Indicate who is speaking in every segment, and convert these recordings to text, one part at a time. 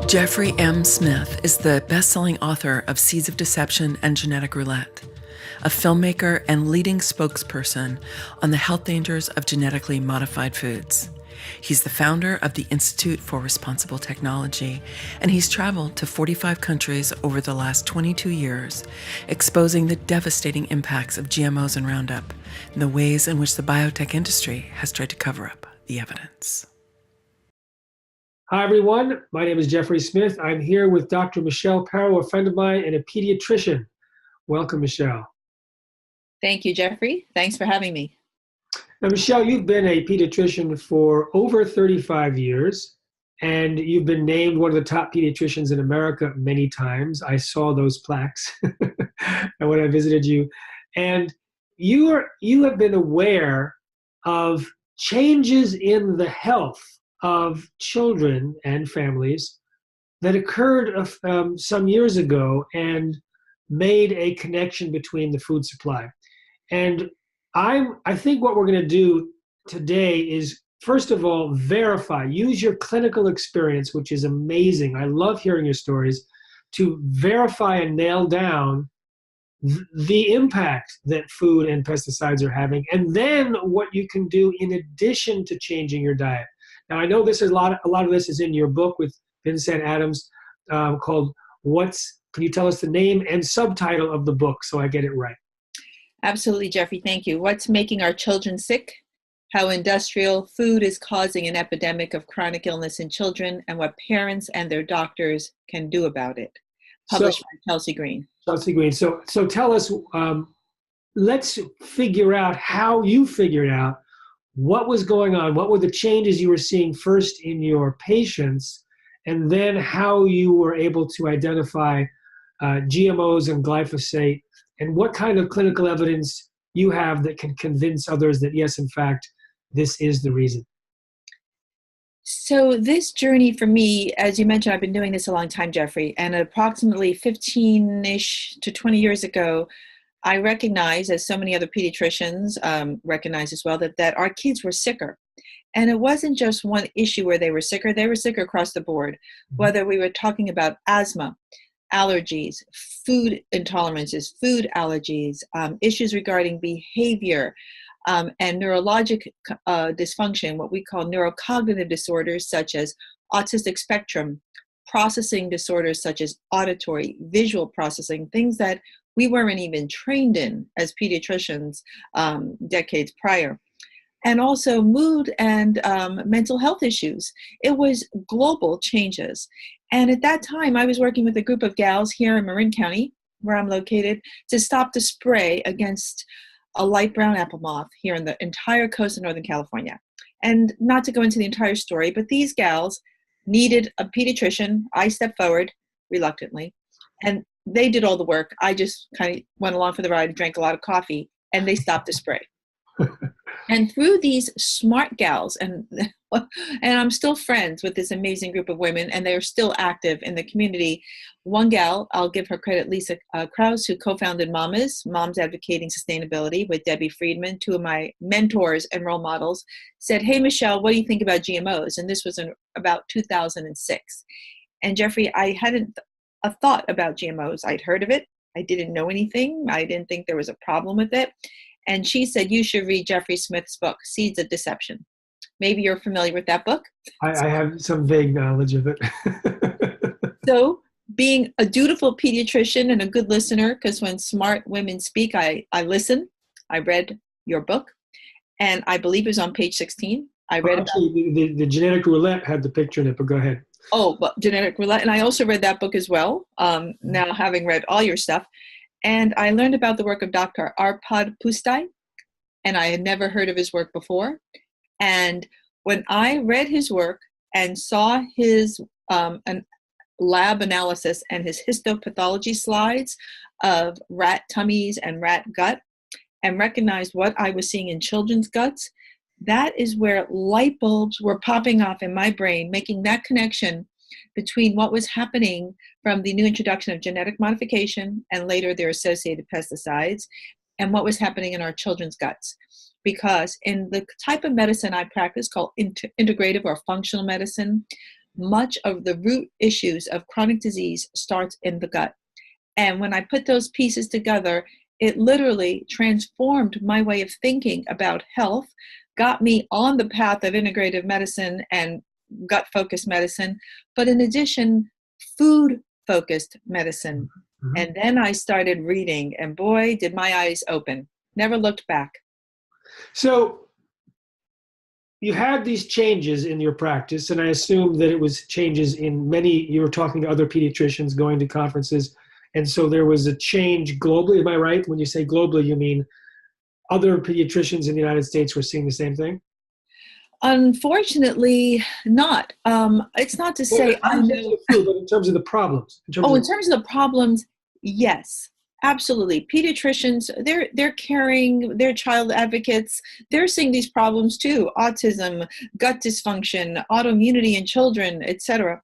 Speaker 1: Jeffrey M. Smith is the best-selling author of Seeds of Deception and Genetic Roulette, a filmmaker and leading spokesperson on the health dangers of genetically modified foods. He's the founder of the Institute for Responsible Technology, and he's traveled to 45 countries over the last 22 years, exposing the devastating impacts of GMOs and Roundup and the ways in which the biotech industry has tried to cover up the evidence.
Speaker 2: Hi, everyone. My name is Jeffrey Smith. I'm here with Dr. Michelle Perro, a friend of mine and a pediatrician. Welcome, Michelle.
Speaker 3: Thank you, Jeffrey. Thanks for having me.
Speaker 2: Now, Michelle, you've been a pediatrician for over 35 years, and you've been named one of the top pediatricians in America many times. I saw those plaques when I visited you. And you have been aware of changes in the health of children and families that occurred some years ago and made a connection between the food supply. And I think what we're going to do today is, first of all, verify, use your clinical experience, which is amazing. I love hearing your stories, to verify and nail down the impact that food and pesticides are having, and then what you can do in addition to changing your diet. Now, I know this is a lot of this is in your book with Vincent Adams called can you tell us the name and subtitle of the book so I get it right?
Speaker 3: Absolutely, Jeffrey. Thank you. What's making our children sick? How industrial food is causing an epidemic of chronic illness in children, and what parents and their doctors can do about it. Published by Chelsea Green.
Speaker 2: Chelsea Green. So tell us, let's figure out how you figured out what was going on, what were the changes you were seeing first in your patients, and then how you were able to identify GMOs and glyphosate, and what kind of clinical evidence you have that can convince others that, yes, in fact, this is the reason.
Speaker 3: So this journey for me, as you mentioned, I've been doing this a long time, Jeffrey, and approximately 15-ish to 20 years ago, I recognized, as so many other pediatricians recognize as well, that our kids were sicker. And it wasn't just one issue where they were sicker across the board, whether we were talking about asthma, allergies, food intolerances, food allergies, issues regarding behavior, and neurologic dysfunction, what we call neurocognitive disorders such as autistic spectrum, processing disorders such as auditory, visual processing, things that we weren't even trained in as pediatricians decades prior. And also mood and mental health issues. It was global changes. And at that time, I was working with a group of gals here in Marin County, where I'm located, to stop the spray against a light brown apple moth here in the entire coast of Northern California. And not to go into the entire story, but these gals needed a pediatrician. I stepped forward reluctantly, and they did all the work. I just kind of went along for the ride, drank a lot of coffee, and they stopped the spray. And through these smart gals, and I'm still friends with this amazing group of women, and they're still active in the community. One gal, I'll give her credit, Lisa Krause, who co-founded Moms Advocating Sustainability with Debbie Friedman, two of my mentors and role models, said, "Hey, Michelle, what do you think about GMOs?" And this was in about 2006. And Jeffrey, I hadn't a thought about GMOs. I'd heard of it. I didn't know anything. I didn't think there was a problem with it. And she said, "You should read Jeffrey Smith's book, Seeds of Deception." Maybe you're familiar with that book.
Speaker 2: I have some vague knowledge of it.
Speaker 3: So being a dutiful pediatrician and a good listener, because when smart women speak, I listen. I read your book, and I believe it was on page 16. I read
Speaker 2: actually, the Genetic Roulette had the picture in it, but go ahead.
Speaker 3: Oh, well, Genetic Roulette. And I also read that book as well, now having read all your stuff. And I learned about the work of Dr. Arpad Pusztai, and I had never heard of his work before. And when I read his work and saw his lab analysis and his histopathology slides of rat tummies and rat gut, and recognized what I was seeing in children's guts, that is where light bulbs were popping off in my brain, making that connection between what was happening from the new introduction of genetic modification and later their associated pesticides and what was happening in our children's guts. Because in the type of medicine I practice called integrative or functional medicine, much of the root issues of chronic disease starts in the gut. And when I put those pieces together, it literally transformed my way of thinking about health, got me on the path of integrative medicine and gut-focused medicine, but in addition, food-focused medicine.
Speaker 2: Mm-hmm.
Speaker 3: And then I started reading, and boy, did my eyes open. Never looked back.
Speaker 2: So you had these changes in your practice, and I assume that it was changes in many, you were talking to other pediatricians, going to conferences, and so there was a change globally. Am I right? When you say globally, you mean other pediatricians in the United States were seeing the same thing?
Speaker 3: Unfortunately, not. It's not to say I know.
Speaker 2: But in terms of the problems.
Speaker 3: In terms of the problems, yes, absolutely. Pediatricians, they're caring, they're child advocates. They're seeing these problems too: autism, gut dysfunction, autoimmunity in children, etc.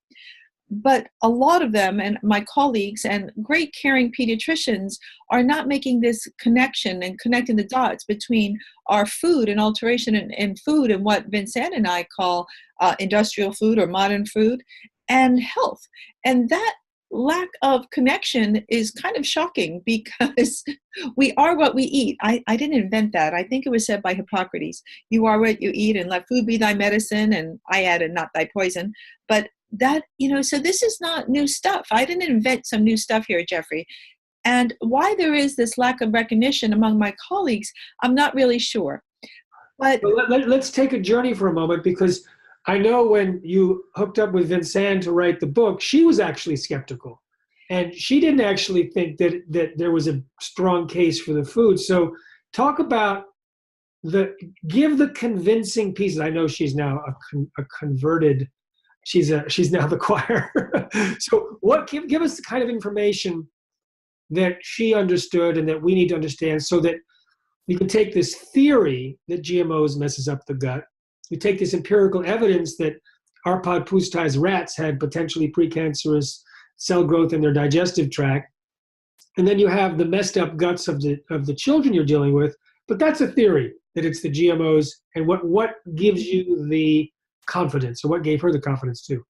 Speaker 3: But a lot of them, and my colleagues and great caring pediatricians, are not making this connection and connecting the dots between our food and alteration in food and what Vincent and I call industrial food or modern food and health. And that lack of connection is kind of shocking because we are what we eat. I didn't invent that. I think it was said by Hippocrates. You are what you eat, and let food be thy medicine. And I added, not thy poison. But that, so this is not new stuff. I didn't invent some new stuff here, Jeffrey. And why there is this lack of recognition among my colleagues, I'm not really sure. But
Speaker 2: let's take a journey for a moment, because I know when you hooked up with Vincent to write the book, she was actually skeptical. And she didn't actually think that there was a strong case for the food. So talk about give the convincing pieces. I know she's now a converted, she's now the choir. So give us the kind of information that she understood and that we need to understand, so that we can take this theory that GMOs messes up the gut. We take this empirical evidence that Arpad Pusztai's rats had potentially precancerous cell growth in their digestive tract, and then you have the messed up guts of the children you're dealing with. But that's a theory, that it's the GMOs. And what gives you the confidence, or what gave her the confidence too?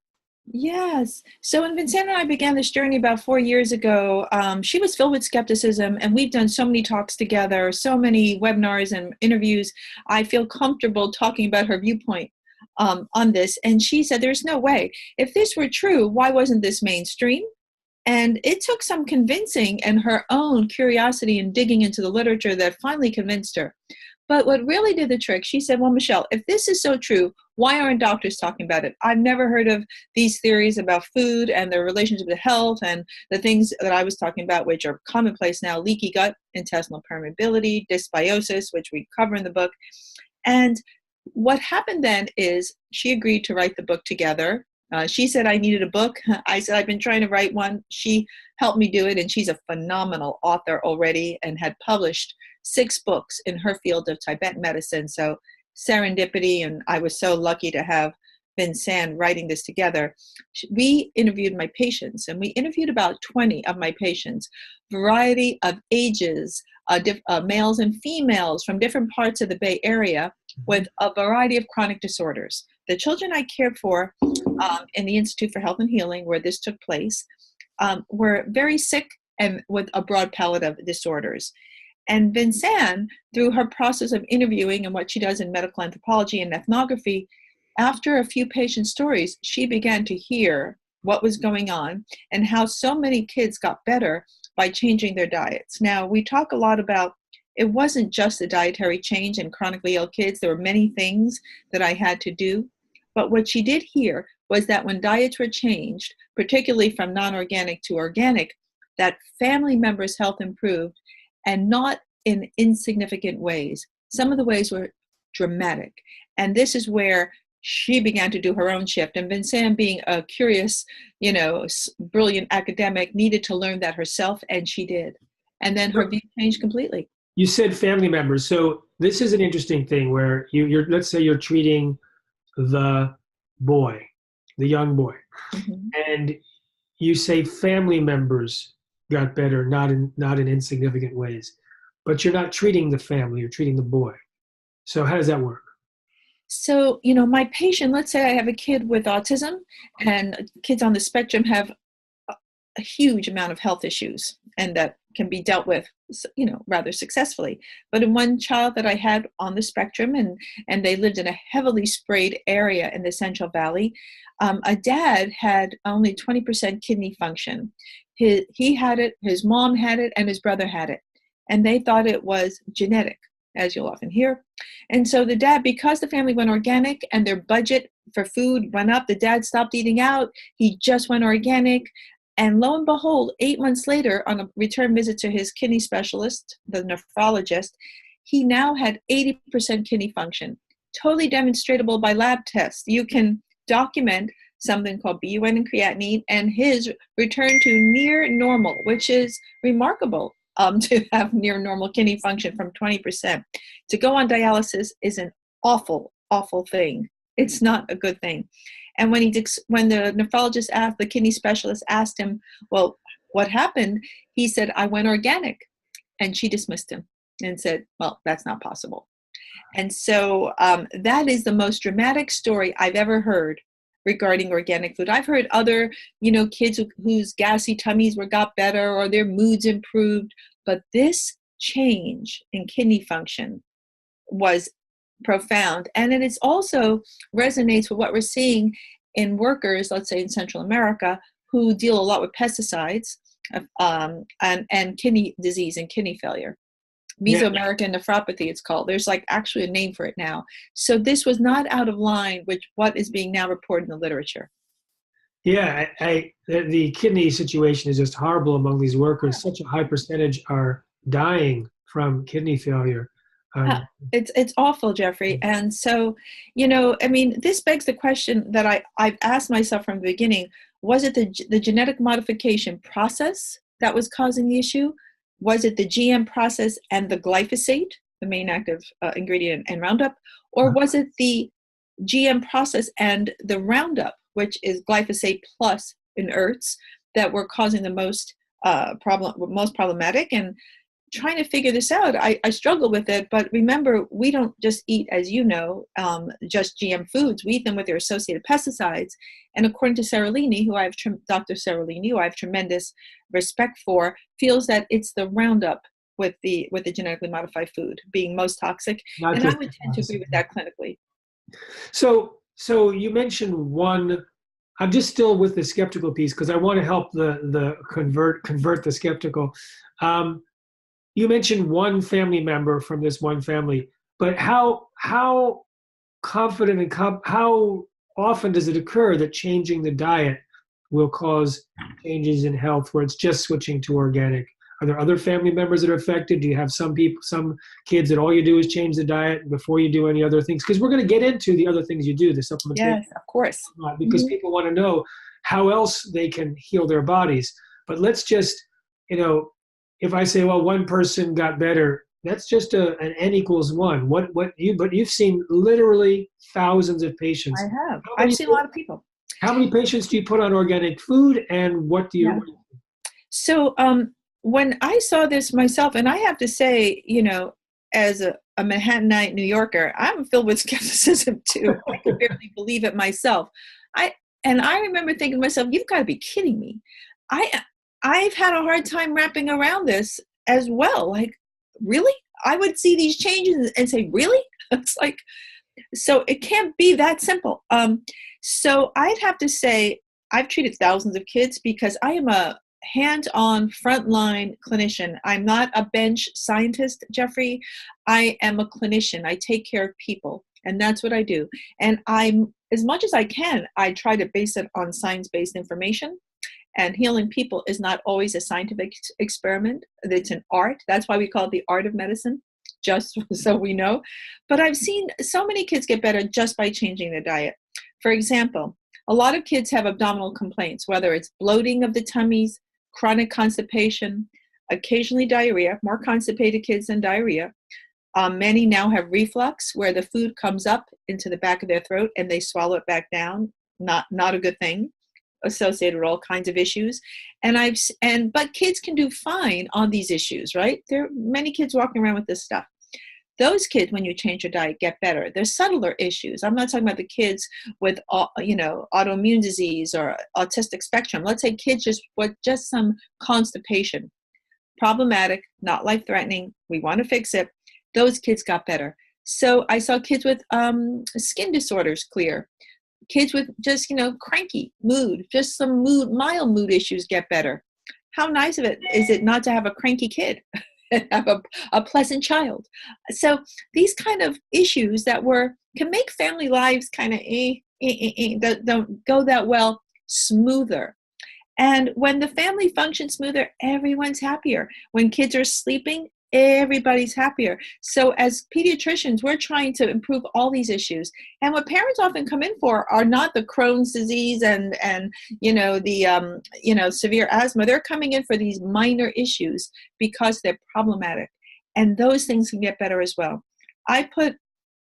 Speaker 3: Yes. So when Vincent and I began this journey about 4 years ago, she was filled with skepticism, and we've done so many talks together, so many webinars and interviews. I feel comfortable talking about her viewpoint on this. And she said, there's no way. If this were true, why wasn't this mainstream? And it took some convincing and her own curiosity and digging into the literature that finally convinced her. But what really did the trick, she said, well, Michelle, if this is so true, why aren't doctors talking about it? I've never heard of these theories about food and their relationship to health and the things that I was talking about, which are commonplace now: leaky gut, intestinal permeability, dysbiosis, which we cover in the book. And what happened then is she agreed to write the book together. She said I needed a book. I said I've been trying to write one. She helped me do it, and she's a phenomenal author already and had published 6 books in her field of Tibetan medicine. So serendipity, and I was so lucky to have Vincent writing this together. We interviewed my patients, and we interviewed about 20 of my patients, variety of ages, males and females from different parts of the Bay Area, with a variety of chronic disorders. The children I cared for in the Institute for Health and Healing, where this took place, were very sick and with a broad palette of disorders. And Vincent, through her process of interviewing and what she does in medical anthropology and ethnography, after a few patient stories, she began to hear what was going on and how so many kids got better by changing their diets. Now, we talk a lot about it wasn't just a dietary change in chronically ill kids. There were many things that I had to do. But what she did hear was that when diets were changed, particularly from non-organic to organic, that family members' health improved, and not in insignificant ways. Some of the ways were dramatic. And this is where she began to do her own shift. And Vincent, being a curious, brilliant academic, needed to learn that herself, and she did. And then her view changed completely.
Speaker 2: You said family members. So this is an interesting thing where you're let's say you're treating the young boy,
Speaker 3: Mm-hmm.
Speaker 2: and you say family members got better, not in insignificant ways, but you're not treating the family, you're treating the boy. So how does that work?
Speaker 3: So, my patient, let's say I have a kid with autism, and kids on the spectrum have a huge amount of health issues, and that can be dealt with, rather successfully. But in one child that I had on the spectrum, and they lived in a heavily sprayed area in the Central Valley, a dad had only 20% kidney function. He had it, his mom had it, and his brother had it. And they thought it was genetic, as you'll often hear. And so the dad, because the family went organic and their budget for food went up, the dad stopped eating out. He just went organic. And lo and behold, 8 months later, on a return visit to his kidney specialist, the nephrologist, he now had 80% kidney function, totally demonstrable by lab tests. You can document something called BUN and creatinine, and his return to near normal, which is remarkable. To have near normal kidney function from 20%. To go on dialysis is an awful, awful thing. It's not a good thing. And when the nephrologist asked, the kidney specialist asked him, well, what happened? He said, I went organic. And she dismissed him and said, well, that's not possible. And so that is the most dramatic story I've ever heard regarding organic food. I've heard other, kids whose gassy tummies got better or their moods improved, but this change in kidney function was profound. And it is also resonates with what we're seeing in workers, let's say in Central America, who deal a lot with pesticides and kidney disease and kidney failure. Mesoamerican nephropathy, it's called. There's actually a name for it now. So this was not out of line with what is being now reported in the literature.
Speaker 2: Yeah, the kidney situation is just horrible among these workers. Such a high percentage are dying from kidney failure.
Speaker 3: It's awful, Jeffrey. And so, this begs the question that I've asked myself from the beginning. Was it the genetic modification process that was causing the issue? Was it the GM process and the glyphosate, the main active ingredient in Roundup? Or was it the GM process and the Roundup, which is glyphosate plus inerts, that were causing the most problematic? And trying to figure this out, I struggle with it. But remember, we don't just eat, as you know, just GM foods. We eat them with their associated pesticides. And according to Seralini, Dr. Seralini, who I have tremendous respect for, feels that it's the Roundup with the genetically modified food being most toxic. And I would tend to agree with that clinically.
Speaker 2: So you mentioned one. I'm just still with the skeptical piece because I want to help the convert the skeptical. You mentioned one family member from this one family, but how confident and how often does it occur that changing the diet will cause changes in health where it's just switching to organic? Are there other family members that are affected? Do you have some kids that all you do is change the diet before you do any other things? Because we're going to get into the other things you do, the supplementation.
Speaker 3: Yes, of course.
Speaker 2: Because people want to know how else they can heal their bodies. But let's just, if I say, well, one person got better, that's just an N equals one. But you've seen literally thousands of patients.
Speaker 3: I have. I've seen a lot of people.
Speaker 2: How many patients do you put on organic food, and what do you?
Speaker 3: Yeah. So when I saw this myself, and I have to say, as a Manhattanite New Yorker, I'm filled with skepticism too. I can barely believe it myself. I remember thinking to myself, you've got to be kidding me. I've had a hard time wrapping around this as well. Really? I would see these changes and say, really? It's so it can't be that simple. So I'd have to say I've treated thousands of kids because I am a hands-on frontline clinician. I'm not a bench scientist, Jeffrey. I am a clinician. I take care of people, and that's what I do. And as much as I can, I try to base it on science-based information. And healing people is not always a scientific experiment. It's an art. That's why we call it the art of medicine, just so we know. But I've seen so many kids get better just by changing their diet. For example, a lot of kids have abdominal complaints, whether it's bloating of the tummies, chronic constipation, occasionally diarrhea, more constipated kids than diarrhea. Many now have reflux, where the food comes up into the back of their throat and they swallow it back down. Not a good thing, associated with all kinds of issues. But kids can do fine on these issues, right? There are many kids walking around with this stuff. Those kids, when you change your diet, get better. There's subtler issues. I'm not talking about the kids with, autoimmune disease or autistic spectrum. Let's say kids with just some constipation, problematic, not life-threatening. We want to fix it. Those kids got better. So I saw kids with skin disorders clear. Kids with just, cranky mood, just some mild mood issues get better. How nice of it is it not to have a cranky kid? Have a pleasant child. So these kind of issues that can make family lives kind of that don't go that well, smoother. And when the family functions smoother, everyone's happier. When kids are sleeping, everybody's happier. So as pediatricians, we're trying to improve all these issues. And what parents often come in for are not the Crohn's disease and the severe asthma. They're coming in for these minor issues because they're problematic. And those things can get better as well. I put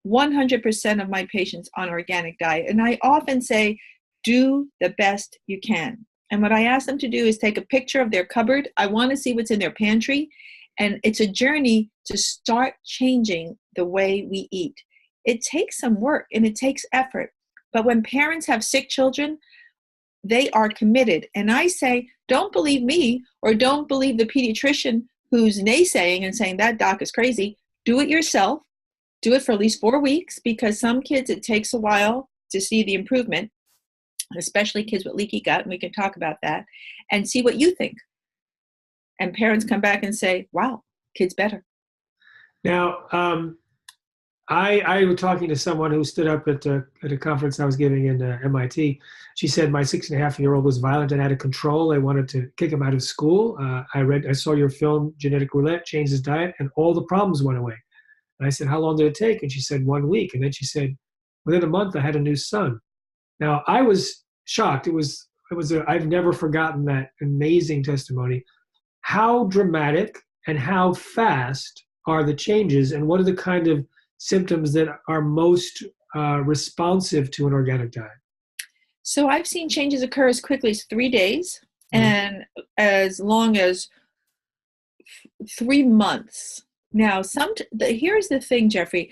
Speaker 3: 100% of my patients on organic diet. And I often say, do the best you can. And what I ask them to do is take a picture of their cupboard. I want to see what's in their pantry. And it's a journey to start changing the way we eat. It takes some work and it takes effort. But when parents have sick children, they are committed. And I say, don't believe me or don't believe the pediatrician who's naysaying and saying that doc is crazy. Do it yourself. Do it for at least 4 weeks, because some kids, it takes a while to see the improvement, especially kids with leaky gut. And we can talk about that and see what you think. And parents come back and say, wow, kid's better.
Speaker 2: Now, I was talking to someone who stood up at a conference I was giving in MIT. She said, my 6.5-year-old was violent and out of control. I wanted to kick him out of school. I saw your film, Genetic Roulette, changed his diet, and all the problems went away. And I said, how long did it take? And she said, 1 week. And then she said, within a month, I had a new son. Now, I was shocked. I've never forgotten that amazing testimony. How dramatic and how fast are the changes, and what are the kind of symptoms that are most responsive to an organic diet?
Speaker 3: So I've seen changes occur as quickly as 3 days and as long as 3 months. Now, here's the thing, Jeffrey.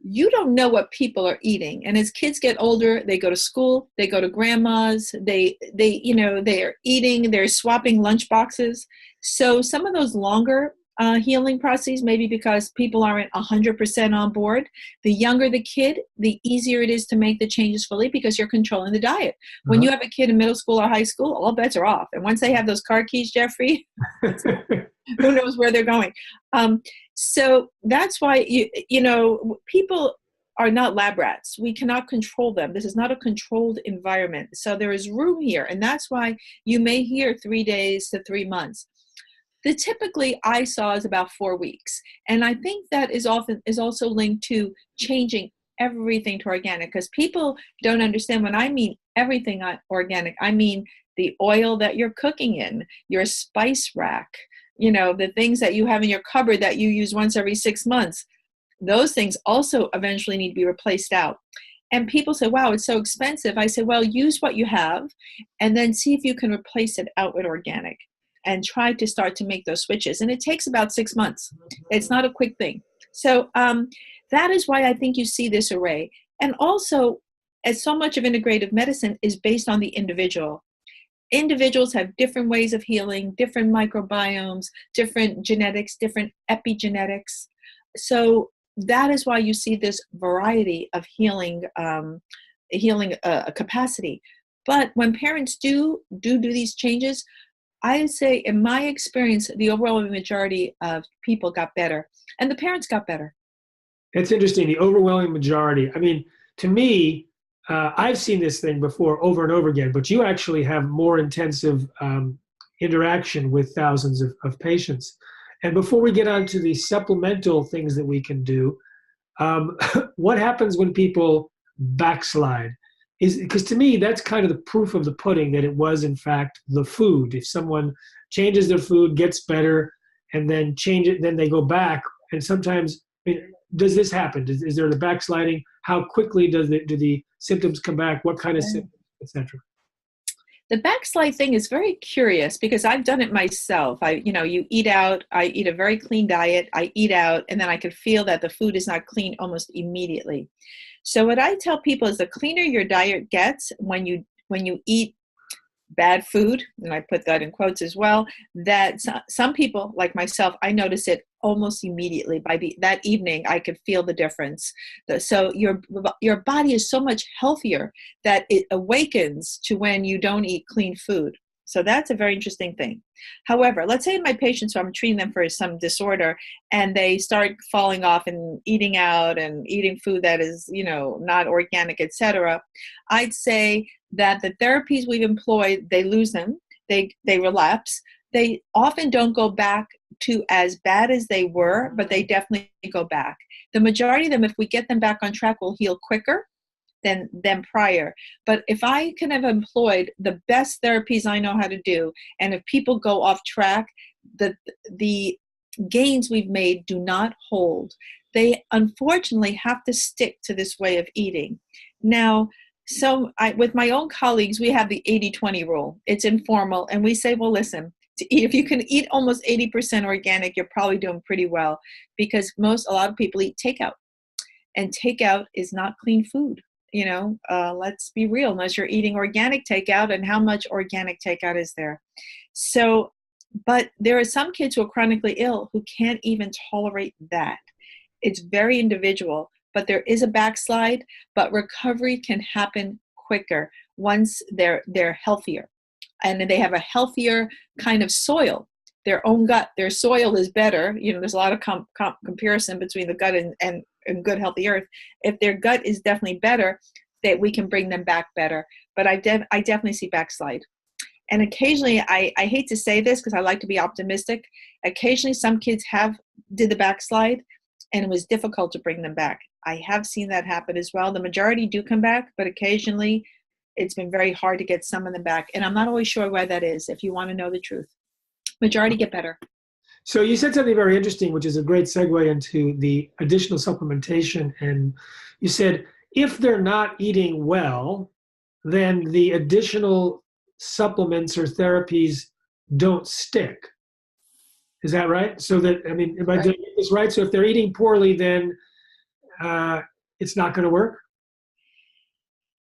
Speaker 3: You don't know what people are eating. And as kids get older, they go to school, they go to grandma's, they are eating, they're swapping lunch boxes. So some of those longer healing processes, maybe because people aren't 100% on board. The younger the kid, the easier it is to make the changes fully because you're controlling the diet. When you have a kid in middle school or high school, all bets are off. And once they have those car keys, Jeffrey, who knows where they're going. So that's why, people are not lab rats. We cannot control them. This is not a controlled environment. So there is room here. And that's why you may hear 3 days to 3 months. The typically I saw is about 4 weeks. And I think that is also linked to changing everything to organic, because people don't understand when I mean everything organic, I mean the oil that you're cooking in, your spice rack, the things that you have in your cupboard that you use once every 6 months. Those things also eventually need to be replaced out. And people say, wow, it's so expensive. I say, well, use what you have and then see if you can replace it out with organic and try to start to make those switches. And it takes about 6 months. It's not a quick thing. So that is why I think you see this array. And also, as so much of integrative medicine is based on the individual. Individuals have different ways of healing, different microbiomes, different genetics, different epigenetics. So that is why you see this variety of healing capacity. But when parents do these changes, I would say, in my experience, the overwhelming majority of people got better, and the parents got better.
Speaker 2: It's interesting, the overwhelming majority. I mean, to me, I've seen this thing before over and over again, but you actually have more intensive interaction with thousands of patients. And before we get on to the supplemental things that we can do, what happens when people backslide? Because to me, that's kind of the proof of the pudding that it was, in fact, the food. If someone changes their food, gets better, and then change it, then they go back. And sometimes, does this happen? Is there the backsliding? How quickly do the symptoms come back? What kind of symptoms, et cetera?
Speaker 3: The backslide thing is very curious because I've done it myself. You eat out, I eat a very clean diet, I eat out, and then I could feel that the food is not clean almost immediately. So what I tell people is the cleaner your diet gets when you eat bad food, and I put that in quotes as well, that some people like myself, I notice it almost immediately. By that evening, I could feel the difference. So your body is so much healthier that it awakens to when you don't eat clean food. So that's a very interesting thing. However, let's say my patients, so I'm treating them for some disorder, and they start falling off and eating out and eating food that is, not organic, etc. I'd say that the therapies we've employed, they lose them, they relapse. They often don't go back to as bad as they were, but they definitely go back. The majority of them, if we get them back on track, will heal quicker than prior. But if I can have employed the best therapies I know how to do, and if people go off track, the gains we've made do not hold. They unfortunately have to stick to this way of eating. Now, with my own colleagues, we have the 80-20 rule. It's informal, and we say, well, listen, if you can eat almost 80% organic, you're probably doing pretty well, because a lot of people eat takeout, and takeout is not clean food. Let's be real, unless you're eating organic takeout, and how much organic takeout is there? So, but there are some kids who are chronically ill who can't even tolerate that. It's very individual, but there is a backslide, but recovery can happen quicker once they're healthier, and they have a healthier kind of soil. Their own gut, their soil is better. There's a lot of comparison between the gut and good, healthy earth. If their gut is definitely better, that we can bring them back better. But I definitely see backslide. And occasionally, I hate to say this because I like to be optimistic, occasionally some kids did the backslide, and it was difficult to bring them back. I have seen that happen as well. The majority do come back, but occasionally it's been very hard to get some of them back. And I'm not always sure why that is, if you want to know the truth. Majority get better.
Speaker 2: So you said something very interesting, which is a great segue into the additional supplementation. And you said, if they're not eating well, then the additional supplements or therapies don't stick. Is that right? So that, am I doing this right? So if they're eating poorly, then it's not going to work?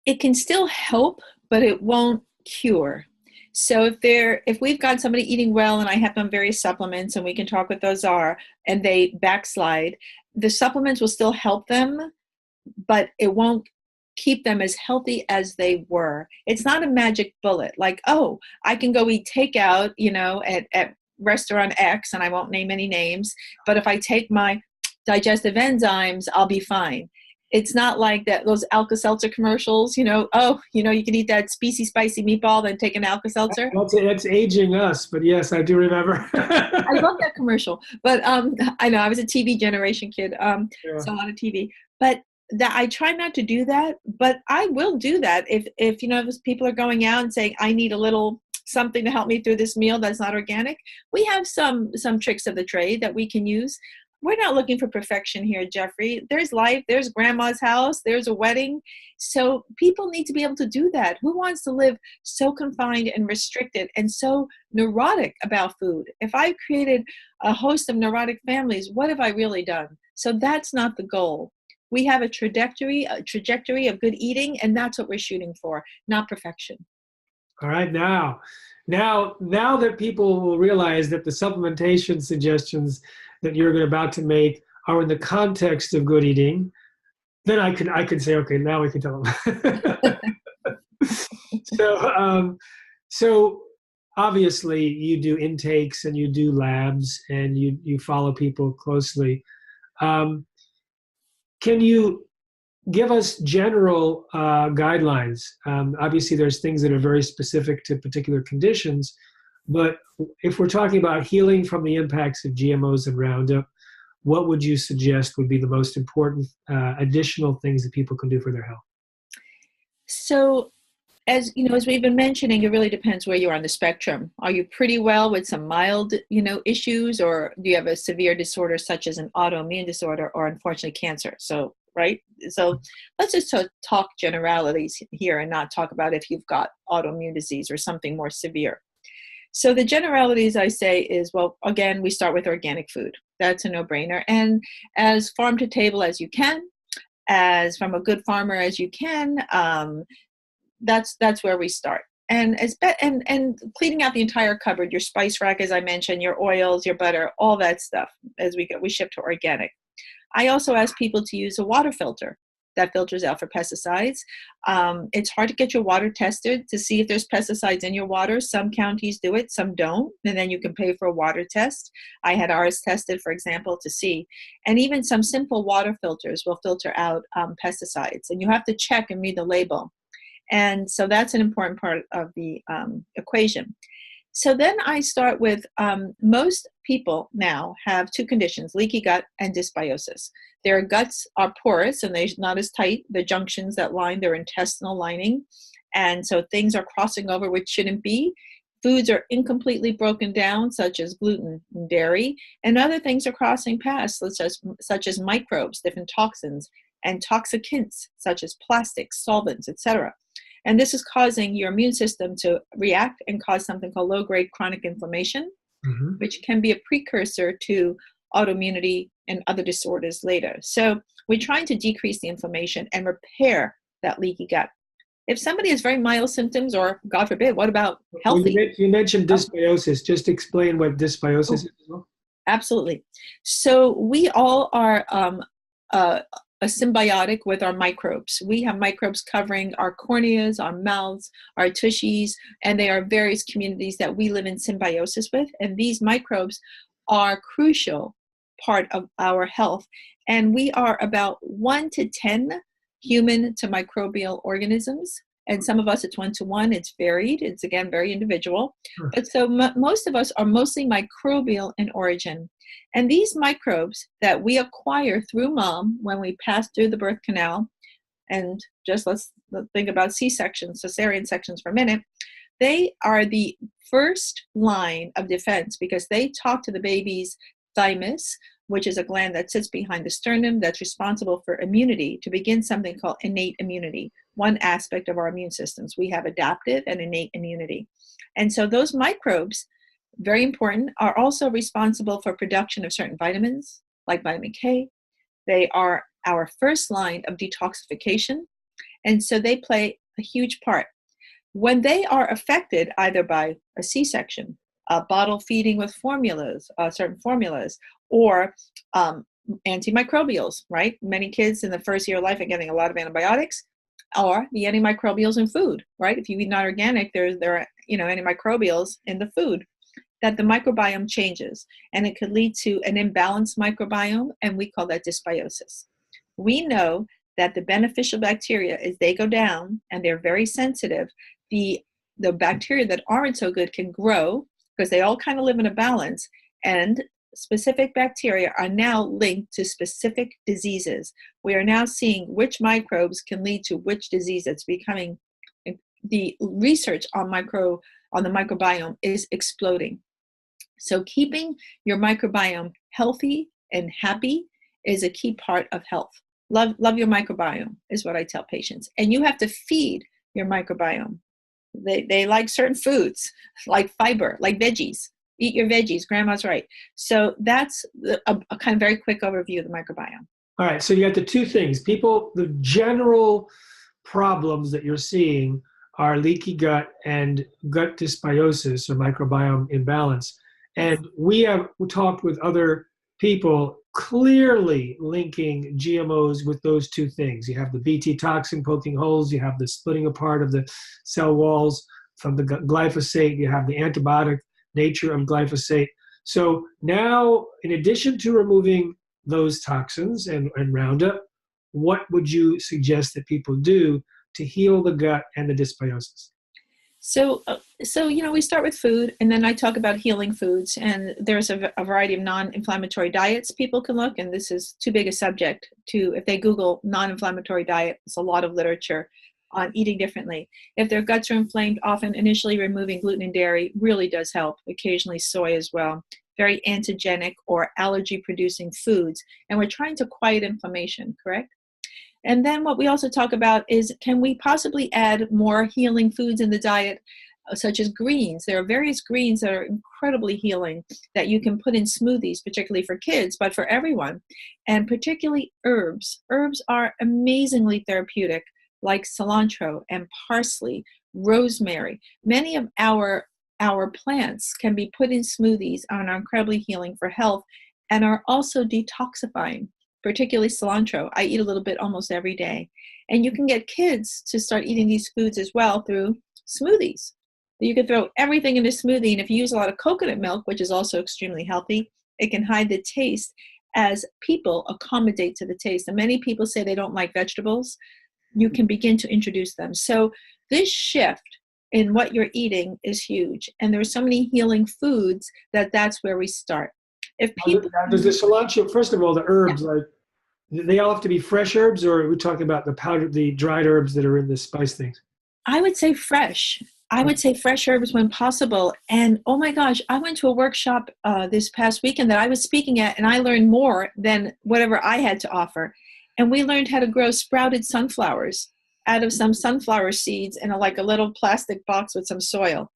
Speaker 3: It can still help, but it won't cure. So if we've got somebody eating well, and I have them various supplements, and we can talk what those are, and they backslide, the supplements will still help them, but it won't keep them as healthy as they were. It's not a magic bullet. Like, oh, I can go eat takeout, at restaurant X, and I won't name any names, but if I take my digestive enzymes, I'll be fine. It's not like that. Those Alka-Seltzer commercials, you can eat that spicy meatball, then take an Alka-Seltzer.
Speaker 2: That's aging us, but yes, I do remember.
Speaker 3: I love that commercial, but I know I was a TV generation kid, so a lot of TV. But I try not to do that, but I will do that if people are going out and saying, I need a little something to help me through this meal that's not organic. We have some tricks of the trade that we can use. We're not looking for perfection here, Jeffrey. There's life, there's grandma's house, there's a wedding. So people need to be able to do that. Who wants to live so confined and restricted and so neurotic about food? If I've created a host of neurotic families, what have I really done? So that's not the goal. We have a trajectory of good eating, and that's what we're shooting for, not perfection.
Speaker 2: All right, now that people will realize that the supplementation suggestions that you're about to make are in the context of good eating, then I could say, okay, now we can tell them. So obviously you do intakes and you do labs and you follow people closely. Can you give us general guidelines? Obviously there's things that are very specific to particular conditions, but if we're talking about healing from the impacts of GMOs and Roundup, what would you suggest would be the most important additional things that people can do for their health?
Speaker 3: So, as we've been mentioning, it really depends where you are on the spectrum. Are you pretty well with some mild, issues, or do you have a severe disorder such as an autoimmune disorder or unfortunately cancer? So right? So let's just talk generalities here and not talk about if you've got autoimmune disease or something more severe. So the generalities I say is, well, again, we start with organic food. That's a no-brainer. And as farm to table as you can, as from a good farmer as you can, that's where we start. And and cleaning out the entire cupboard, your spice rack, as I mentioned, your oils, your butter, all that stuff as we ship to organic. I also ask people to use a water filter that filters out for pesticides. It's hard to get your water tested to see if there's pesticides in your water. Some counties do it, some don't, and then you can pay for a water test. I had ours tested, for example, to see. And even some simple water filters will filter out pesticides, and you have to check and read the label. And so that's an important part of the equation. So then I start with most people now have two conditions, leaky gut and dysbiosis. Their guts are porous and they're not as tight, the junctions that line their intestinal lining. And so things are crossing over which shouldn't be. Foods are incompletely broken down, such as gluten and dairy, and other things are crossing past, such as microbes, different toxins, and toxicants, such as plastics, solvents, etc. And this is causing your immune system to react and cause something called low-grade chronic inflammation, which can be a precursor to autoimmunity and other disorders later. So we're trying to decrease the inflammation and repair that leaky gut. If somebody has very mild symptoms, or God forbid, what about healthy?
Speaker 2: Well, you mentioned dysbiosis. Just explain what dysbiosis is.
Speaker 3: Absolutely. So we all are a symbiotic with our microbes. We have microbes covering our corneas, our mouths, our tushies, and they are various communities that we live in symbiosis with. And these microbes are crucial part of our health. And we are about 1 to 10 human to microbial organisms. And some of us, it's 1 to 1. It's varied. It's, again, very individual.
Speaker 2: Sure.
Speaker 3: But so most of us are mostly microbial in origin. And these microbes that we acquire through mom when we pass through the birth canal, and just let's think about C-sections, cesarean sections for a minute, they are the first line of defense because they talk to the baby's thymus, which is a gland that sits behind the sternum that's responsible for immunity, to begin something called innate immunity, one aspect of our immune systems. We have adaptive and innate immunity. And so those microbes, very important, are also responsible for production of certain vitamins, like vitamin K. They are our first line of detoxification, and so they play a huge part. When they are affected either by a C-section, bottle feeding with formulas, certain formulas, or antimicrobials, right? Many kids in the first year of life are getting a lot of antibiotics, or the antimicrobials in food, right? If you eat not organic, there are antimicrobials in the food. That the microbiome changes, and it could lead to an imbalanced microbiome, and we call that dysbiosis. We know that the beneficial bacteria, as they go down, and they're very sensitive, the bacteria that aren't so good can grow because they all kind of live in a balance, and specific bacteria are now linked to specific diseases. We are now seeing which microbes can lead to which disease. It's becoming, the research on the microbiome is exploding. So keeping your microbiome healthy and happy is a key part of health. Love your microbiome is what I tell patients. And you have to feed your microbiome. They like certain foods, like fiber, like veggies. Eat your veggies, grandma's right. So that's a kind of very quick overview of the microbiome.
Speaker 2: All right, so you got the two things. The general problems that you're seeing are leaky gut and gut dysbiosis, or microbiome imbalance. And we have talked with other people clearly linking GMOs with those two things. You have the Bt toxin poking holes, you have the splitting apart of the cell walls from the glyphosate, you have the antibiotic nature of glyphosate. So now, in addition to removing those toxins and Roundup, what would you suggest that people do to heal the gut and the dysbiosis?
Speaker 3: So we start with food, and then I talk about healing foods, and there's a variety of non-inflammatory diets people can look, and this is too big a subject if they Google non-inflammatory diet, there's a lot of literature on eating differently. If their guts are inflamed, often initially removing gluten and dairy really does help, occasionally soy as well. Very antigenic or allergy-producing foods, and we're trying to quiet inflammation, correct? And then what we also talk about is, can we possibly add more healing foods in the diet, such as greens? There are various greens that are incredibly healing that you can put in smoothies, particularly for kids, but for everyone. And particularly herbs. Herbs are amazingly therapeutic, like cilantro and parsley, rosemary. Many of our plants can be put in smoothies and are incredibly healing for health and are also detoxifying, particularly cilantro. I eat a little bit almost every day. And you can get kids to start eating these foods as well through smoothies. You can throw everything in a smoothie, and if you use a lot of coconut milk, which is also extremely healthy, it can hide the taste as people accommodate to the taste. And many people say they don't like vegetables. You can begin to introduce them. So this shift in what you're eating is huge. And there are so many healing foods that's where we start. If people
Speaker 2: does the cilantro, first of all, the herbs, like, they all have to be fresh herbs, or are we talking about the dried herbs that are in the spice things?
Speaker 3: I would say fresh. I would say fresh herbs when possible. And oh my gosh, I went to a workshop this past weekend that I was speaking at, and I learned more than whatever I had to offer. And we learned how to grow sprouted sunflowers out of some sunflower seeds in like a little plastic box with some soil.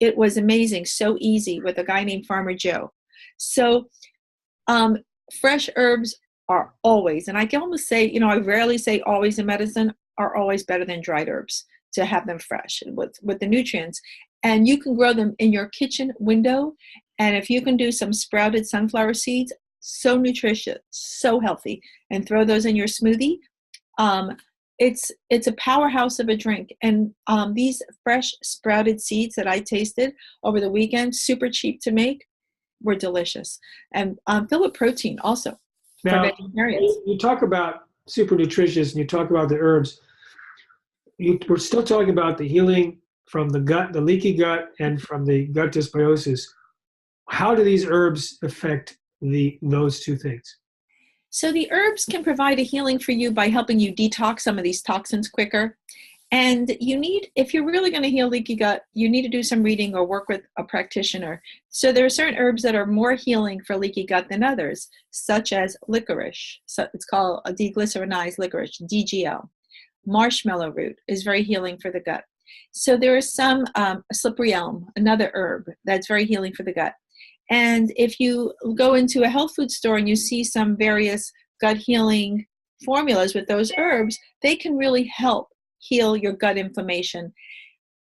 Speaker 3: It was amazing, so easy, with a guy named Farmer Joe. So fresh herbs are always, and I can almost say, I rarely say always in medicine, are always better than dried herbs to have them fresh with the nutrients. And you can grow them in your kitchen window. And if you can do some sprouted sunflower seeds, so nutritious, so healthy, and throw those in your smoothie, it's a powerhouse of a drink. And these fresh sprouted seeds that I tasted over the weekend, super cheap to make, were delicious. And filled with protein also for vegetarians.
Speaker 2: You talk about super nutritious and you talk about the herbs. We're still talking about the healing from the gut, the leaky gut, and from the gut dysbiosis. How do these herbs affect those two things?
Speaker 3: So the herbs can provide a healing for you by helping you detox some of these toxins quicker. And if you're really going to heal leaky gut, you need to do some reading or work with a practitioner. So there are certain herbs that are more healing for leaky gut than others, such as licorice. So it's called a deglycerinized licorice, DGL. Marshmallow root is very healing for the gut. So there is some slippery elm, another herb that's very healing for the gut. And if you go into a health food store and you see some various gut healing formulas with those herbs, they can really help heal your gut inflammation.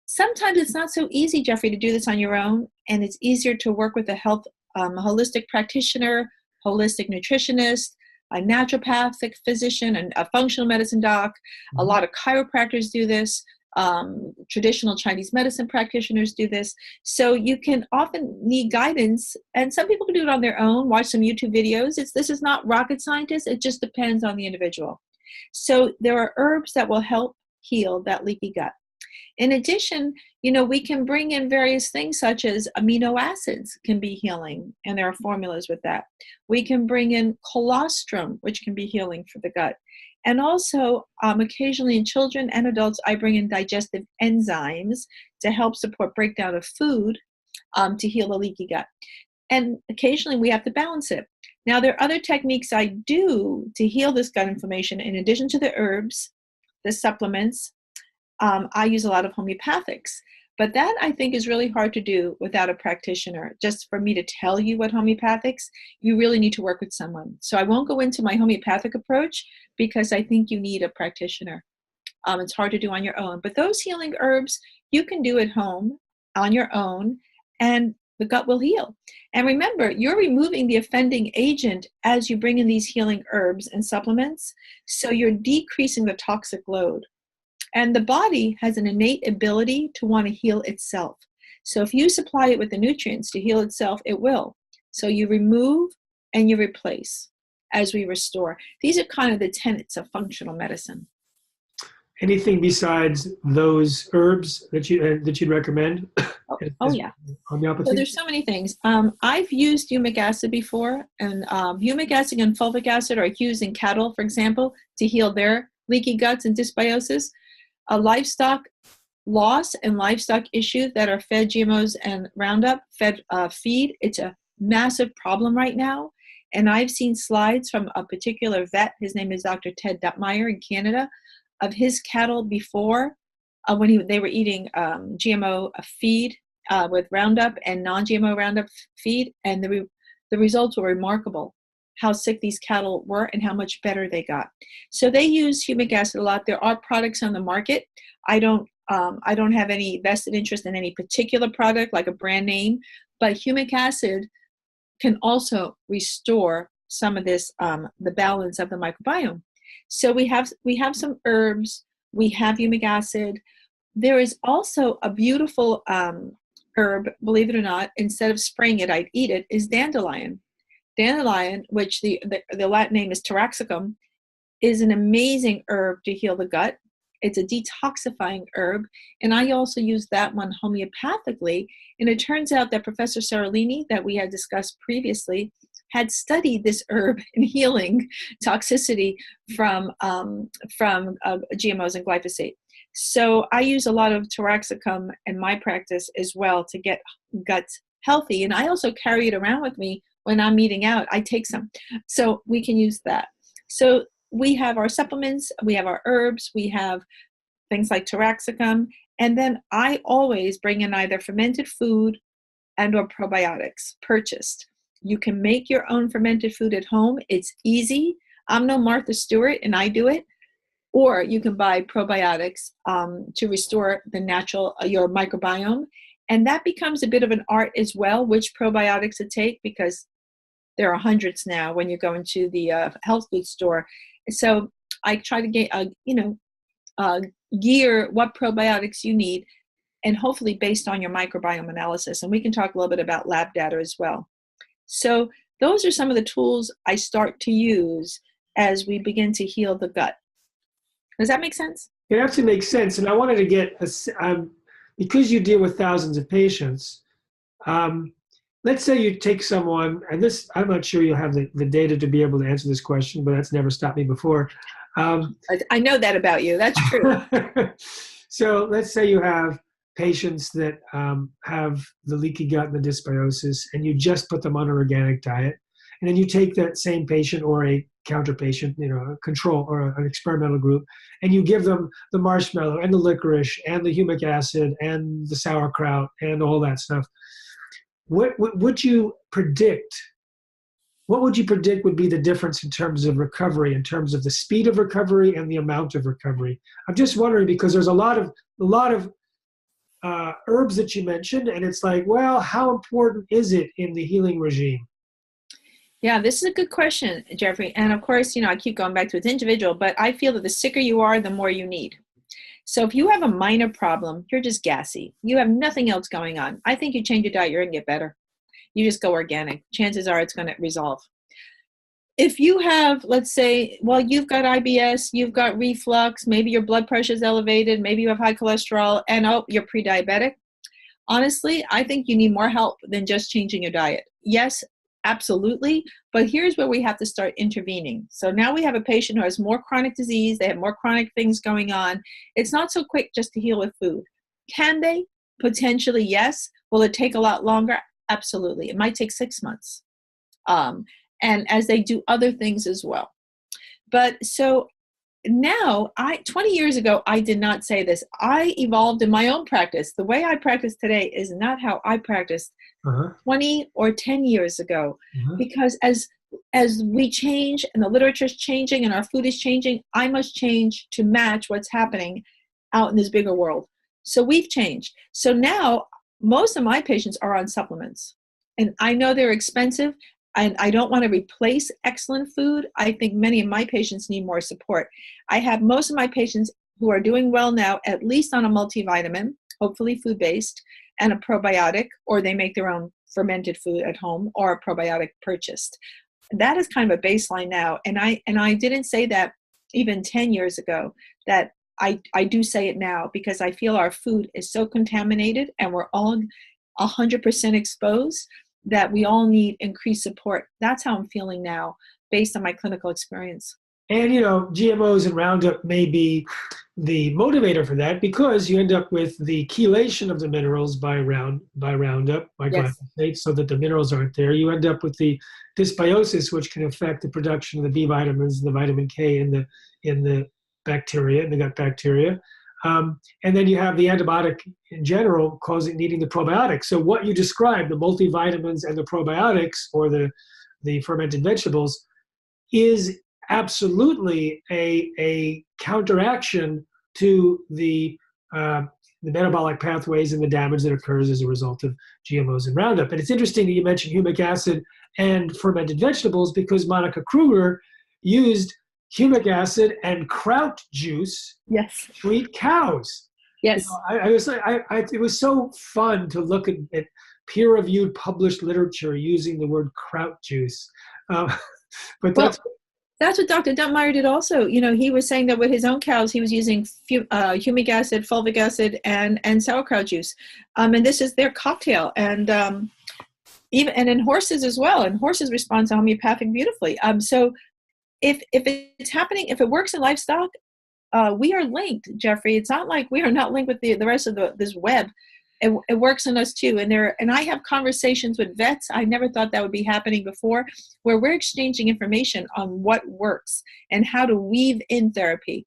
Speaker 3: Sometimes it's not so easy, Jeffrey, to do this on your own, and it's easier to work with a holistic practitioner, holistic nutritionist, a naturopathic physician, and a functional medicine doc. A lot of chiropractors do this. Traditional Chinese medicine practitioners do this. So you can often need guidance, and some people can do it on their own, watch some YouTube videos. This is not rocket scientist. It just depends on the individual. So there are herbs that will help heal that leaky gut. In addition, we can bring in various things such as amino acids can be healing, and there are formulas with that. We can bring in colostrum, which can be healing for the gut. And also, occasionally in children and adults, I bring in digestive enzymes to help support breakdown of food to heal the leaky gut. And occasionally we have to balance it. Now, there are other techniques I do to heal this gut inflammation. In addition to the herbs, the supplements, I use a lot of homeopathics. But that, I think, is really hard to do without a practitioner. Just for me to tell you what homeopathics, you really need to work with someone. So I won't go into my homeopathic approach because I think you need a practitioner. It's hard to do on your own. But those healing herbs, you can do at home on your own, and the gut will heal. And remember, you're removing the offending agent as you bring in these healing herbs and supplements. So you're decreasing the toxic load. And the body has an innate ability to want to heal itself. So if you supply it with the nutrients to heal itself, it will. So you remove and you replace as we restore. These are kind of the tenets of functional medicine.
Speaker 2: Anything besides those herbs that you'd recommend?
Speaker 3: Oh yeah.
Speaker 2: Homeopathy?
Speaker 3: So there's so many things. I've used humic acid before, and humic acid and fulvic acid are used in cattle, for example, to heal their leaky guts and dysbiosis. A livestock loss and livestock issues that are fed GMOs and Roundup, fed feed, it's a massive problem right now. And I've seen slides from a particular vet, his name is Dr. Ted Duttmeyer in Canada, of his cattle before when they were eating GMO feed with Roundup and non-GMO Roundup feed, and the results were remarkable, how sick these cattle were and how much better they got. So they use humic acid a lot. There are products on the market. I don't have any vested interest in any particular product, like a brand name, but humic acid can also restore some of this, the balance of the microbiome. So we have some herbs, we have humic acid. There is also a beautiful herb, believe it or not, instead of spraying it, I'd eat it, is dandelion. Dandelion, which the Latin name is taraxacum, is an amazing herb to heal the gut. It's a detoxifying herb, and I also use that one homeopathically. And it turns out that Professor Seralini, that we had discussed previously, had studied this herb in healing toxicity from GMOs and glyphosate. So I use a lot of taraxacum in my practice as well to get guts healthy. And I also carry it around with me when I'm eating out. I take some. So we can use that. So we have our supplements, we have our herbs, we have things like taraxacum. And then I always bring in either fermented food and or probiotics purchased. You can make your own fermented food at home. It's easy. I'm no Martha Stewart and I do it. Or you can buy probiotics to restore the natural, your microbiome. And that becomes a bit of an art as well, which probiotics to take, because there are hundreds now when you go into the health food store. So I try to get, gear what probiotics you need, and hopefully based on your microbiome analysis. And we can talk a little bit about lab data as well. So those are some of the tools I start to use as we begin to heal the gut. Does that make sense?
Speaker 2: It absolutely makes sense. And I wanted to get, because you deal with thousands of patients, let's say you take someone, and this, I'm not sure you'll have the data to be able to answer this question, but that's never stopped me before.
Speaker 3: I know that about you. That's true.
Speaker 2: So let's say you have patients that have the leaky gut and the dysbiosis, and you just put them on an organic diet. And then you take that same patient or a counter patient, a control or an experimental group, and you give them the marshmallow and the licorice and the humic acid and the sauerkraut and all that stuff. What would you predict? What would you predict would be the difference in terms of recovery, in terms of the speed of recovery and the amount of recovery? I'm just wondering, because there's a lot of herbs that you mentioned, and it's like, well, how important is it in the healing regime?
Speaker 3: Yeah, this is a good question, Jeffrey. And of course, I keep going back to it's individual, but I feel that the sicker you are, the more you need. So if you have a minor problem, you're just gassy, you have nothing else going on, I think you change your diet, you're going to get better. You just go organic. Chances are it's going to resolve. If you have, let's say, well, you've got IBS, you've got reflux, maybe your blood pressure is elevated, maybe you have high cholesterol, and you're pre-diabetic. Honestly, I think you need more help than just changing your diet. Yes, absolutely. But here's where we have to start intervening. So now we have a patient who has more chronic disease. They have more chronic things going on. It's not so quick just to heal with food. Can they? Potentially, yes. Will it take a lot longer? Absolutely. It might take 6 months. And as they do other things as well. But so now, 20 years ago, I did not say this. I evolved in my own practice. The way I practice today is not how I practiced 20 or 10 years ago. Because as we change and the literature is changing and our food is changing, I must change to match what's happening out in this bigger world. So we've changed. So now most of my patients are on supplements. And I know they're expensive. And I don't want to replace excellent food. I think many of my patients need more support. I have most of my patients who are doing well now, at least on a multivitamin, hopefully food-based, and a probiotic, or they make their own fermented food at home, or a probiotic purchased. That is kind of a baseline now. And I didn't say that even 10 years ago, that I do say it now, because I feel our food is so contaminated and we're all 100% exposed that we all need increased support. That's how I'm feeling now based on my clinical experience.
Speaker 2: And, GMOs and Roundup may be the motivator for that, because you end up with the chelation of the minerals by Roundup, by
Speaker 3: Yes.
Speaker 2: glyphosate, so that the minerals aren't there. You end up with the dysbiosis, which can affect the production of the B vitamins, the vitamin K in the bacteria, in the gut bacteria. And then you have the antibiotic in general needing the probiotics. So what you described, the multivitamins and the probiotics, or the fermented vegetables, is absolutely a counteraction to the metabolic pathways and the damage that occurs as a result of GMOs and Roundup. And it's interesting that you mentioned humic acid and fermented vegetables, because Monica Kruger used humic acid and kraut juice
Speaker 3: Yes.
Speaker 2: to treat cows.
Speaker 3: Yes.
Speaker 2: It was so fun to look at peer-reviewed published literature using the word kraut juice. But
Speaker 3: that's what Dr. Duntmeyer did also. He was saying that with his own cows, he was using humic acid, fulvic acid, and sauerkraut juice. And this is their cocktail. And even in horses as well. And horses respond to homeopathic beautifully. So if it's happening, if it works in livestock, we are linked, Jeffrey. It's not like we are not linked with the rest of this web. It works on us too. And I have conversations with vets. I never thought that would be happening before, where we're exchanging information on what works and how to weave in therapy.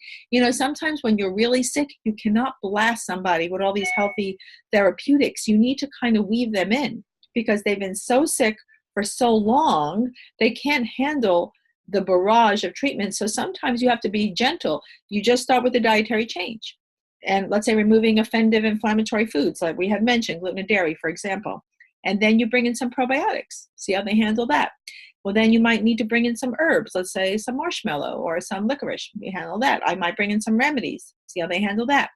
Speaker 3: Sometimes when you're really sick, you cannot blast somebody with all these healthy therapeutics. You need to kind of weave them in, because they've been so sick for so long, they can't handle the barrage of treatment. So sometimes you have to be gentle. You just start with a dietary change. And let's say removing offensive inflammatory foods, like we had mentioned, gluten and dairy, for example. And then you bring in some probiotics, see how they handle that. Well, then you might need to bring in some herbs, let's say some marshmallow or some licorice. We handle that. I might bring in some remedies, see how they handle that.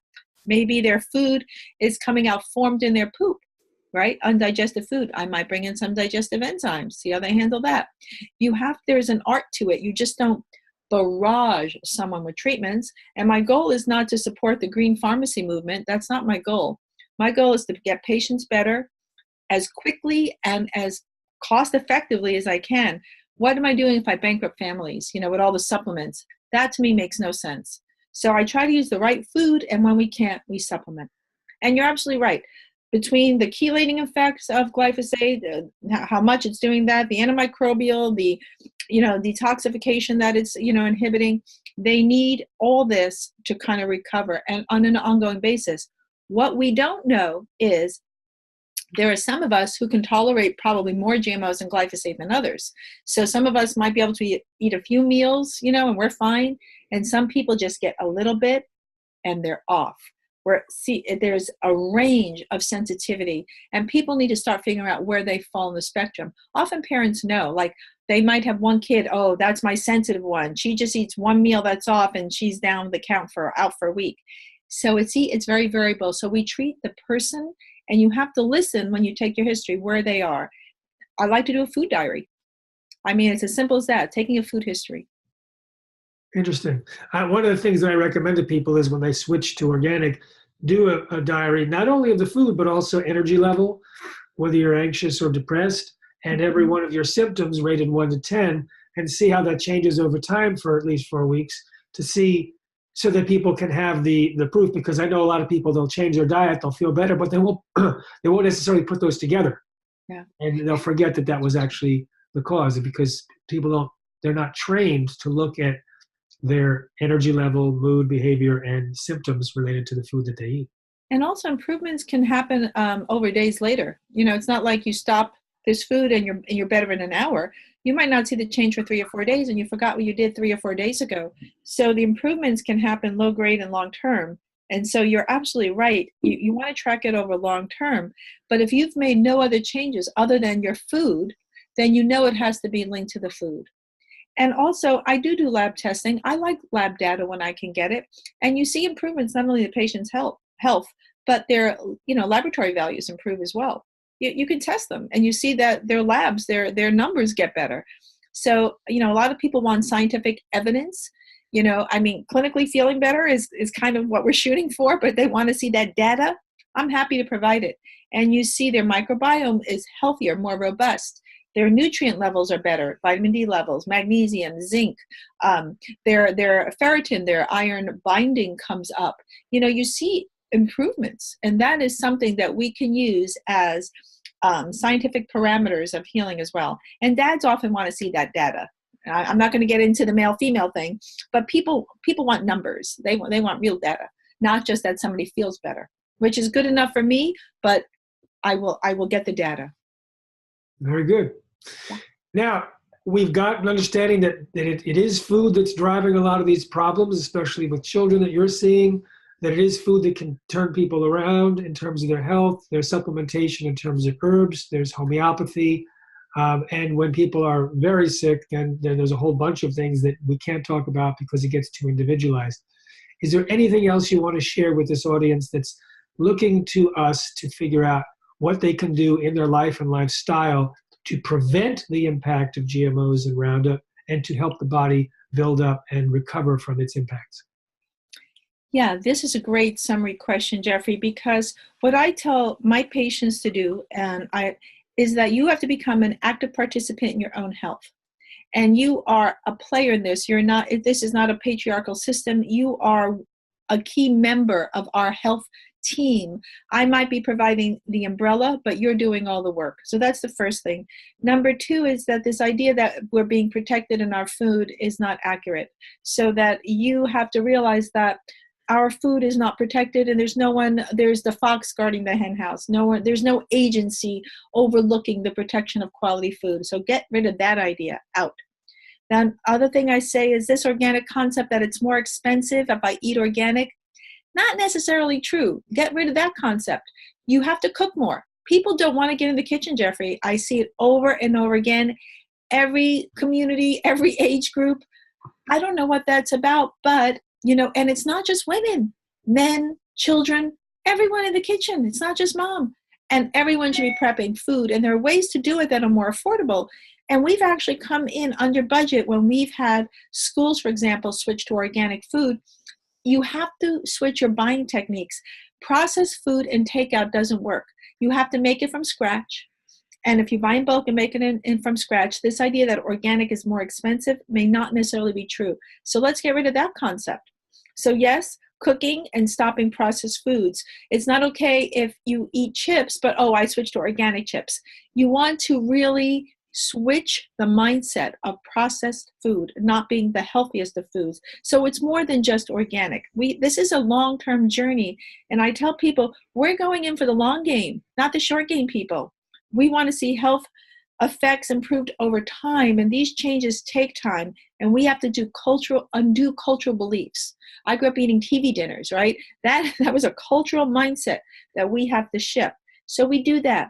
Speaker 3: Maybe their food is coming out formed in their poop, right? Undigested food. I might bring in some digestive enzymes, see how they handle that. There's an art to it. You just don't barrage someone with treatments. And my goal is not to support the green pharmacy movement. That's not my goal. My goal is to get patients better as quickly and as cost effectively as I can. What am I doing if I bankrupt families, with all the supplements? That to me makes no sense. So I try to use the right food, and when we can't, we supplement. And you're absolutely right. Between the chelating effects of glyphosate, how much it's doing that, the antimicrobial, the detoxification that it's inhibiting, they need all this to kind of recover, and on an ongoing basis. What we don't know is there are some of us who can tolerate probably more GMOs and glyphosate than others. So some of us might be able to eat a few meals, and we're fine. And some people just get a little bit and they're off. There's a range of sensitivity, and people need to start figuring out where they fall in the spectrum. Often parents know, like they might have one kid, oh, that's my sensitive one. She just eats one meal that's off and she's down the count out for a week. So it's very variable. So we treat the person, and you have to listen when you take your history where they are. I like to do a food diary. I mean, it's as simple as that, taking a food history.
Speaker 2: Interesting. One of the things that I recommend to people is when they switch to organic, do a diary, not only of the food, but also energy level, whether you're anxious or depressed, and every one of your symptoms rated 1 to 10, and see how that changes over time for at least 4 weeks, to see, so that people can have the proof. Because I know a lot of people, they'll change their diet, they'll feel better, but they won't necessarily put those together.
Speaker 3: Yeah.
Speaker 2: And they'll forget that was actually the cause, because they're not trained to look at their energy level, mood, behavior, and symptoms related to the food that they eat.
Speaker 3: And also improvements can happen over days later. It's not like you stop this food and you're better in an hour. You might not see the change for 3 or 4 days, and you forgot what you did 3 or 4 days ago. So the improvements can happen low grade and long term. And so you're absolutely right. You want to track it over long term. But if you've made no other changes other than your food, then it has to be linked to the food. And also, I do lab testing. I like lab data when I can get it. And you see improvements not only in the patient's health, but their laboratory values improve as well. You can test them, and you see that their labs, their numbers get better. So, a lot of people want scientific evidence. Clinically feeling better is kind of what we're shooting for, but they want to see that data. I'm happy to provide it. And you see their microbiome is healthier, more robust. Their nutrient levels are better, vitamin D levels, magnesium, zinc, their ferritin, their iron binding comes up. You see improvements, and that is something that we can use as scientific parameters of healing as well. And dads often want to see that data. I'm not going to get into the male-female thing, but people want numbers. They want real data, not just that somebody feels better, which is good enough for me, but I will get the data.
Speaker 2: Very good.
Speaker 3: Yeah.
Speaker 2: Now, we've got an understanding that it is food that's driving a lot of these problems, especially with children that you're seeing, that it is food that can turn people around in terms of their health. There's supplementation in terms of herbs. There's homeopathy. And when people are very sick, then there's a whole bunch of things that we can't talk about because it gets too individualized. Is there anything else you want to share with this audience that's looking to us to figure out what they can do in their life and lifestyle to prevent the impact of GMOs and Roundup and to help the body build up and recover from its impacts?
Speaker 3: Yeah, this is a great summary question, Jeffrey, because what I tell my patients to do is that you have to become an active participant in your own health. And you are a player in this. This is not a patriarchal system. You are a key member of our health team. I might be providing the umbrella, but you're doing all the work. So that's the first thing. Number two is that this idea that we're being protected in our food is not accurate. So that you have to realize that our food is not protected, and there's the fox guarding the hen house. There's no agency overlooking the protection of quality food. So get rid of that idea out. Then other thing I say is this organic concept that it's more expensive if I eat organic. Not necessarily true. Get rid of that concept. You have to cook more. People don't want to get in the kitchen, Jeffrey. I see it over and over again. Every community, every age group. I don't know what that's about, but and it's not just women, men, children, everyone in the kitchen. It's not just mom. And everyone should be prepping food. And there are ways to do it that are more affordable. And we've actually come in under budget when we've had schools, for example, switch to organic food. You have to switch your buying techniques. Processed food and takeout doesn't work. You have to make it from scratch. And if you buy in bulk and make it in from scratch, this idea that organic is more expensive may not necessarily be true. So let's get rid of that concept. So yes, cooking and stopping processed foods. It's not okay if you eat chips, but I switched to organic chips. You want to really switch the mindset of processed food not being the healthiest of foods. So it's more than just organic. This is a long-term journey. And I tell people, we're going in for the long game, not the short game, people. We want to see health effects improved over time, and these changes take time, and we have to undo cultural beliefs. I grew up eating TV dinners, right? That was a cultural mindset that we have to shift. So we do that.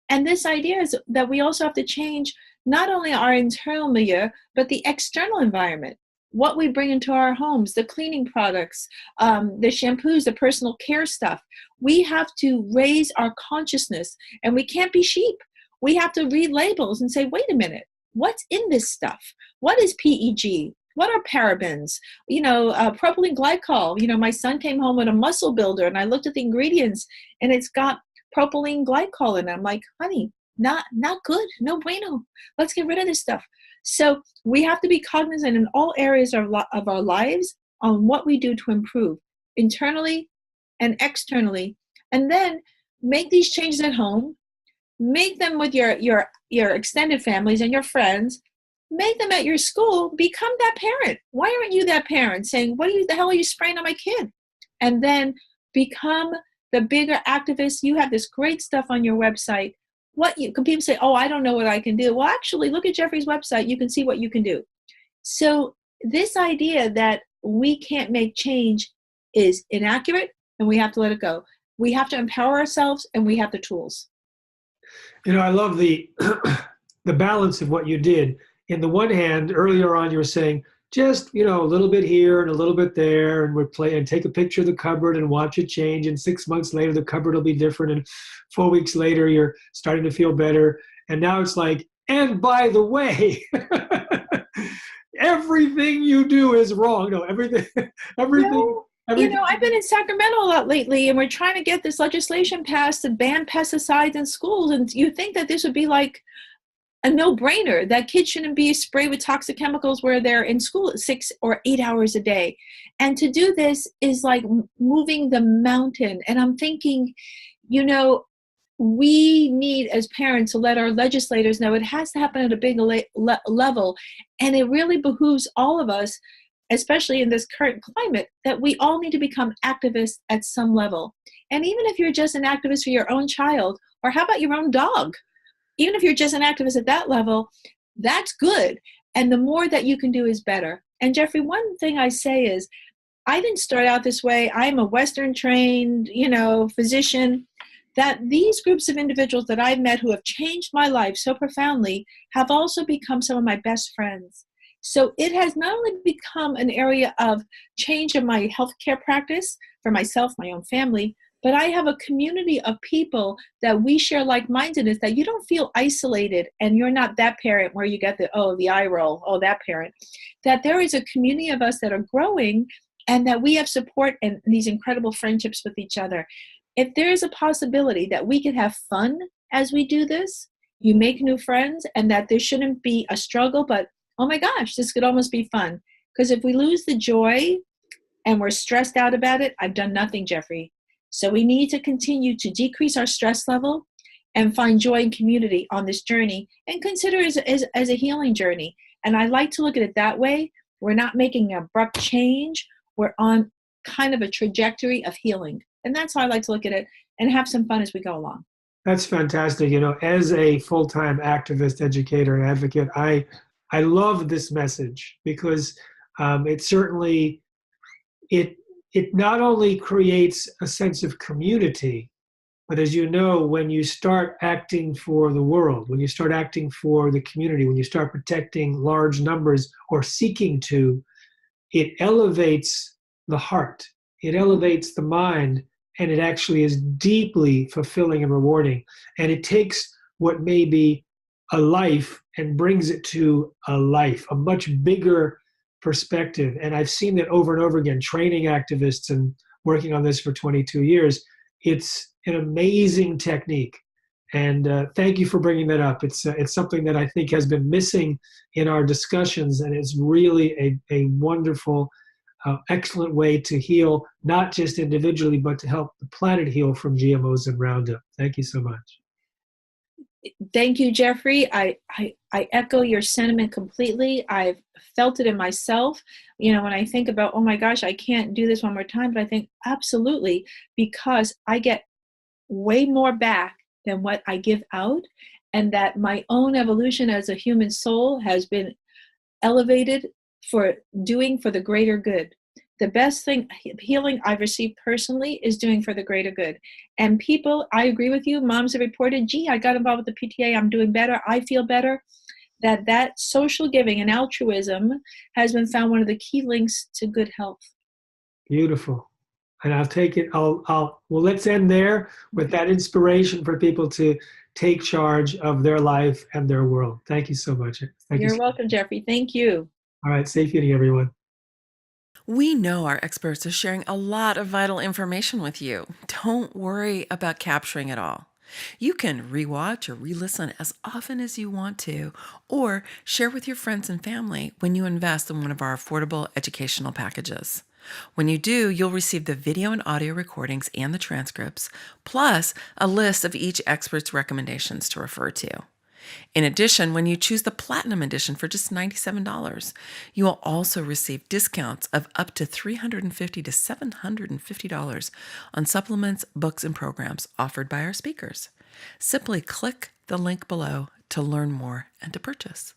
Speaker 3: And this idea is that we also have to change not only our internal milieu, but the external environment. What we bring into our homes, the cleaning products, the shampoos, the personal care stuff. We have to raise our consciousness, and we can't be sheep. We have to read labels and say, wait a minute, what's in this stuff? What is PEG? What are parabens? Propylene glycol. My son came home with a muscle builder, and I looked at the ingredients, and it's got propylene glycol in it. I'm like, honey, not good, no bueno. Let's get rid of this stuff. So we have to be cognizant in all areas of our lives on what we do to improve internally and externally, and then make these changes at home. Make them with your extended families and your friends. Make them at your school. Become that parent. Why aren't you that parent saying, the hell are you spraying on my kid? And then become the bigger activist. You have this great stuff on your website. People say, I don't know what I can do. Well, actually, look at Jeffrey's website. You can see what you can do. So this idea that we can't make change is inaccurate, and we have to let it go. We have to empower ourselves, and we have the tools.
Speaker 2: I love the balance of what you did. In the one hand, earlier on, you were saying, just, a little bit here and a little bit there, and take a picture of the cupboard and watch it change. And 6 months later, the cupboard will be different. And 4 weeks later, you're starting to feel better. And now it's like, and by the way, everything you do is wrong. No, everything.
Speaker 3: I've been in Sacramento a lot lately, and we're trying to get this legislation passed to ban pesticides in schools. And you think that this would be like a no-brainer that kids shouldn't be sprayed with toxic chemicals where they're in school 6 or 8 hours a day. And to do this is like moving the mountain. And I'm thinking, you know, we need as parents to let our legislators know it has to happen at a big level. And it really behooves all of us, especially in this current climate, that we all need to become activists at some level. And even if you're just an activist for your own child, or how about your own dog? Even if you're just an activist at that level, that's good. And the more that you can do is better. And Jeffrey, one thing I say is, I didn't start out this way. I'm a Western trained, physician. That these groups of individuals that I've met who have changed my life so profoundly have also become some of my best friends. So it has not only become an area of change in my healthcare practice for myself, my own family, but I have a community of people that we share like-mindedness, that you don't feel isolated and you're not that parent where you get the eye roll, that parent. That there is a community of us that are growing and that we have support and these incredible friendships with each other. If there is a possibility that we could have fun as we do this, you make new friends, and that there shouldn't be a struggle, but oh my gosh, this could almost be fun. Because if we lose the joy and we're stressed out about it, I've done nothing, Jeffrey. So we need to continue to decrease our stress level and find joy and community on this journey, and consider it as a healing journey. And I like to look at it that way. We're not making an abrupt change. We're on kind of a trajectory of healing. And that's how I like to look at it, and have some fun as we go along.
Speaker 2: That's fantastic. As a full-time activist, educator, and advocate, I love this message, because it certainly, it not only creates a sense of community, but as you know, when you start acting for the world, when you start acting for the community, when you start protecting large numbers or seeking to, it elevates the heart, it elevates the mind, and it actually is deeply fulfilling and rewarding. And it takes what may be a life and brings it to a life, a much bigger perspective. And I've seen that over and over again, training activists and working on this for 22 years. It's an amazing technique. And thank you for bringing that up. It's something that I think has been missing in our discussions, and it's really a wonderful, excellent way to heal, not just individually, but to help the planet heal from GMOs and Roundup. Thank you so much.
Speaker 3: Thank you, Jeffrey. I echo your sentiment completely. I've felt it in myself. When I think about, oh my gosh, I can't do this one more time, but I think absolutely, because I get way more back than what I give out, and that my own evolution as a human soul has been elevated for doing for the greater good. The best thing, healing I've received personally, is doing for the greater good. And people, I agree with you, moms have reported, gee, I got involved with the PTA, I'm doing better, I feel better. That social giving and altruism has been found one of the key links to good health.
Speaker 2: Beautiful. And I'll take it, well, let's end there with that inspiration for people to take charge of their life and their world. Thank you so much.
Speaker 3: You're welcome, Jeffrey. Thank you.
Speaker 2: All right, safe eating, everyone.
Speaker 1: We know our experts are sharing a lot of vital information with you. Don't worry about capturing it all. You can rewatch or re-listen as often as you want to, or share with your friends and family when you invest in one of our affordable educational packages. When you do, you'll receive the video and audio recordings and the transcripts, plus a list of each expert's recommendations to refer to. In addition, when you choose the Platinum Edition for just $97, you will also receive discounts of up to $350 to $750 on supplements, books, and programs offered by our speakers. Simply click the link below to learn more and to purchase.